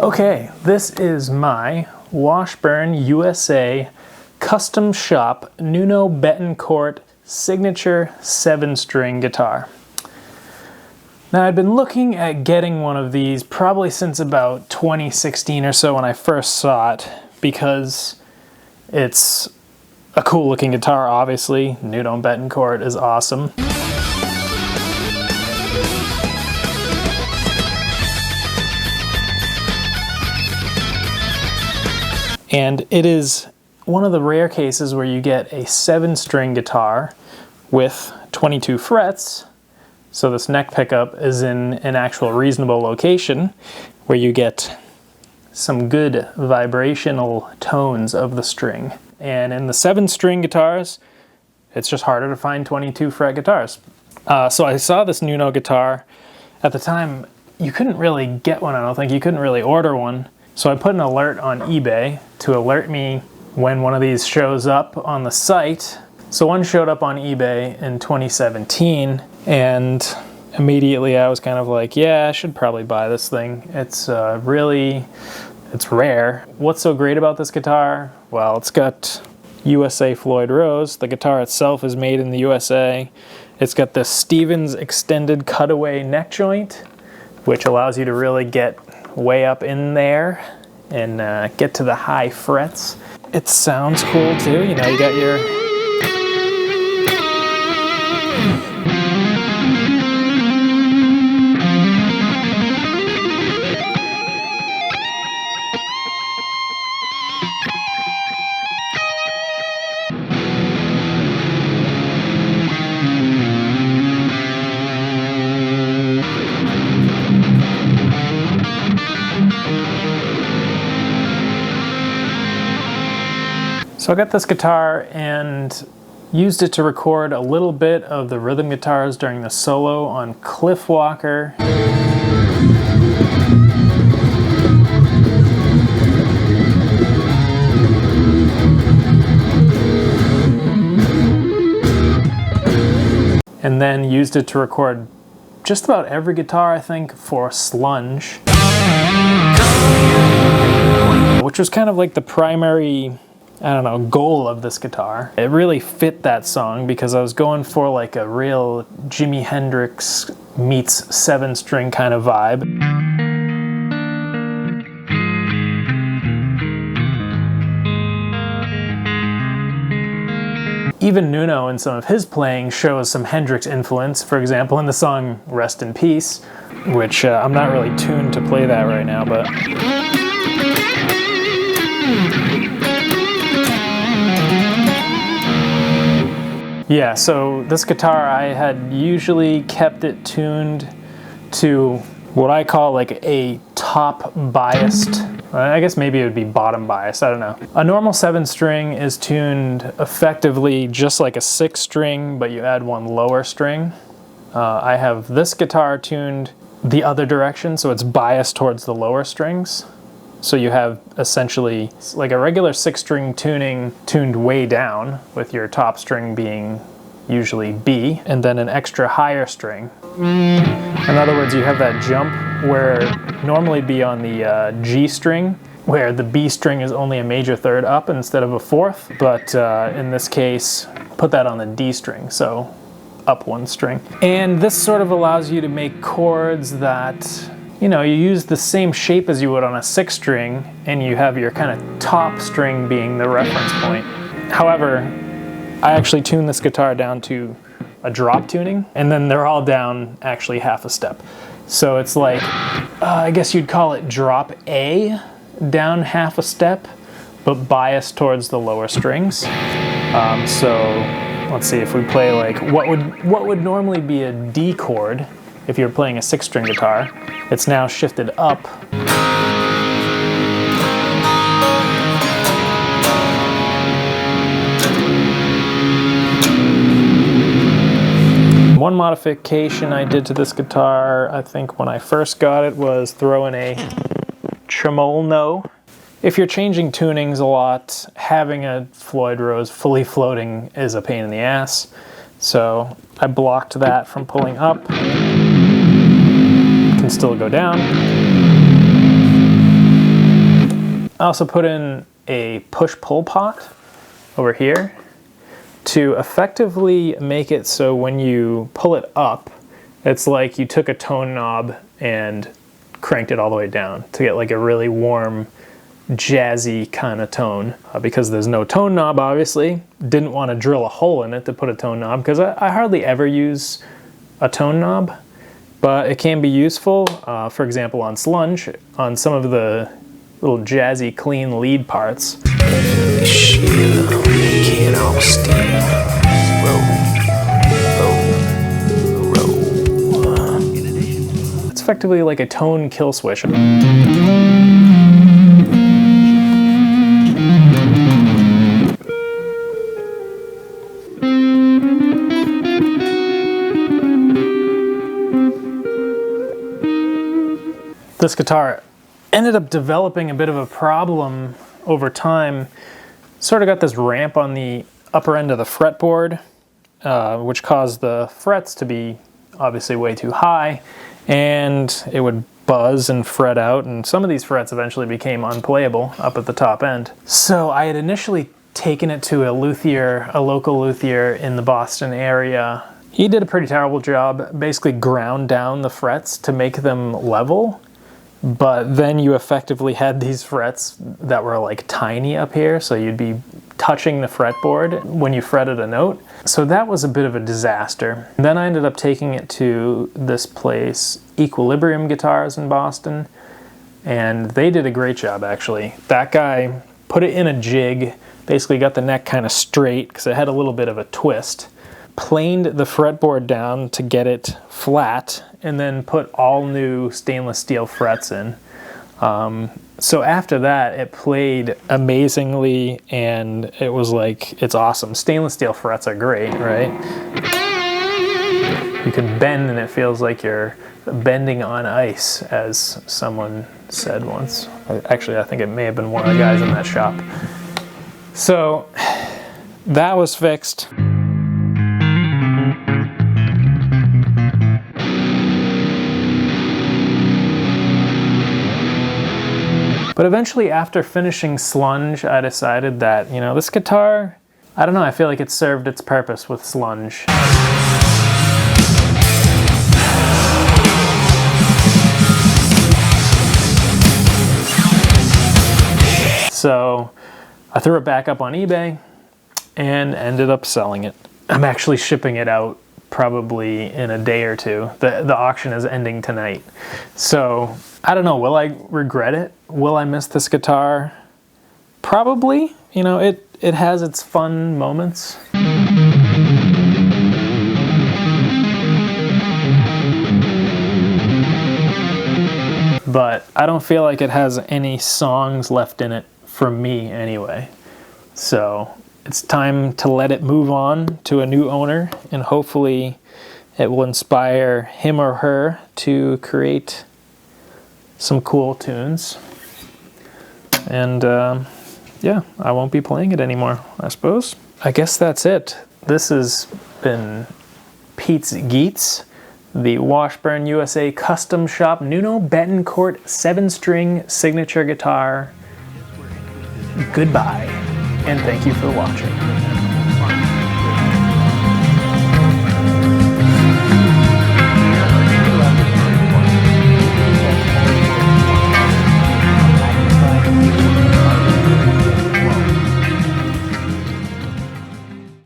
Okay, this is my Washburn, USA custom shop Nuno Bettencourt signature 7-string guitar. Now I'd been looking at getting one of these probably since about 2016 or so when I first saw it, because it's a cool looking guitar, obviously. Nuno Bettencourt is awesome. And it is one of the rare cases where you get a 7-string guitar with 22 frets. So this neck pickup is in an actual reasonable location where you get some good vibrational tones of the string. And in the 7-string guitars, it's just harder to find 22 fret guitars. So I saw this Nuno guitar. At the time, you couldn't really get one, I don't think. You couldn't really order one. So I put an alert on eBay to alert me when one of these shows up on the site. So one showed up on eBay in 2017, and immediately I was kind of like, yeah, I should probably buy this thing. It's rare. What's so great about this guitar? Well, it's got USA Floyd Rose. The guitar itself is made in the USA. It's got this Stevens extended cutaway neck joint, which allows you to really get way up in there and get to the high frets. It sounds cool too, you know, you got your So I got this guitar and used it to record a little bit of the rhythm guitars during the solo on Cliff Walker. And then used it to record just about every guitar, I think, for Slunge. Which was kind of like the primary, I don't know, goal of this guitar. It really fit that song because I was going for like a real Jimi Hendrix meets 7-string kind of vibe. Even Nuno in some of his playing shows some Hendrix influence, for example in the song Rest in Peace, which I'm not really tuned to play that right now, but yeah, so this guitar, I had usually kept it tuned to what I call like a top biased, I guess maybe it would be bottom biased, I don't know. A normal 7-string is tuned effectively just like a 6-string, but you add one lower string. I have this guitar tuned the other direction, so it's biased towards the lower strings. So you have essentially like a regular 6-string tuning tuned way down, with your top string being usually B, and then an extra higher string. In other words, you have that jump where normally be on the G string, where the B string is only a major third up instead of a fourth, but in this case, put that on the D string, so up 1 string. And this sort of allows you to make chords that, you know, you use the same shape as you would on a 6-string, and you have your kind of top string being the reference point. However, I actually tuned this guitar down to a drop tuning, and then they're all down actually half a step. So it's like, I guess you'd call it drop A, down half a step, but biased towards the lower strings. So let's see, if we play like, what would normally be a D chord if you're playing a 6-string guitar, it's now shifted up. One modification I did to this guitar, I think when I first got it, was throw in a tremolo. If you're changing tunings a lot, having a Floyd Rose fully floating is a pain in the ass. So I blocked that from pulling up. Can still go down. I also put in a push-pull pot over here to effectively make it so when you pull it up, it's like you took a tone knob and cranked it all the way down to get like a really warm, jazzy kind of tone. Because there's no tone knob, obviously, didn't want to drill a hole in it to put a tone knob, because I hardly ever use a tone knob, but it can be useful. For example, on slunge, on some of the little jazzy, clean lead parts. It's effectively like a tone kill switch. This guitar ended up developing a bit of a problem over time. Sort of got this ramp on the upper end of the fretboard, which caused the frets to be obviously way too high, and it would buzz and fret out, and some of these frets eventually became unplayable up at the top end. So I had initially taken it to a luthier, a local luthier in the Boston area. He did a pretty terrible job, basically ground down the frets to make them level. But then you effectively had these frets that were like tiny up here, so you'd be touching the fretboard when you fretted a note. So that was a bit of a disaster. Then I ended up taking it to this place, Equilibrium Guitars in Boston, and they did a great job actually. That guy put it in a jig, basically got the neck kind of straight because it had a little bit of a twist, planed the fretboard down to get it flat, and then put all new stainless steel frets in. So after that, it played amazingly, and it was like, it's awesome. Stainless steel frets are great, right? You can bend and it feels like you're bending on ice, as someone said once. Actually, I think it may have been one of the guys in that shop. So that was fixed. But eventually, after finishing slunge, I decided that, you know, this guitar, I don't know, I feel like it served its purpose with slunge. So I threw it back up on eBay and ended up selling it. I'm actually shipping it out probably in a day or two. The auction is ending tonight. So I don't know, will I regret it? Will I miss this guitar? Probably. You know, it has its fun moments. But I don't feel like it has any songs left in it for me anyway. So it's time to let it move on to a new owner, and hopefully it will inspire him or her to create some cool tunes. And yeah, I won't be playing it anymore, I suppose. I guess that's it. This has been Peet's Geets, the Washburn, USA custom shop Nuno Bettencourt 7-string signature guitar. Goodbye, and thank you for watching.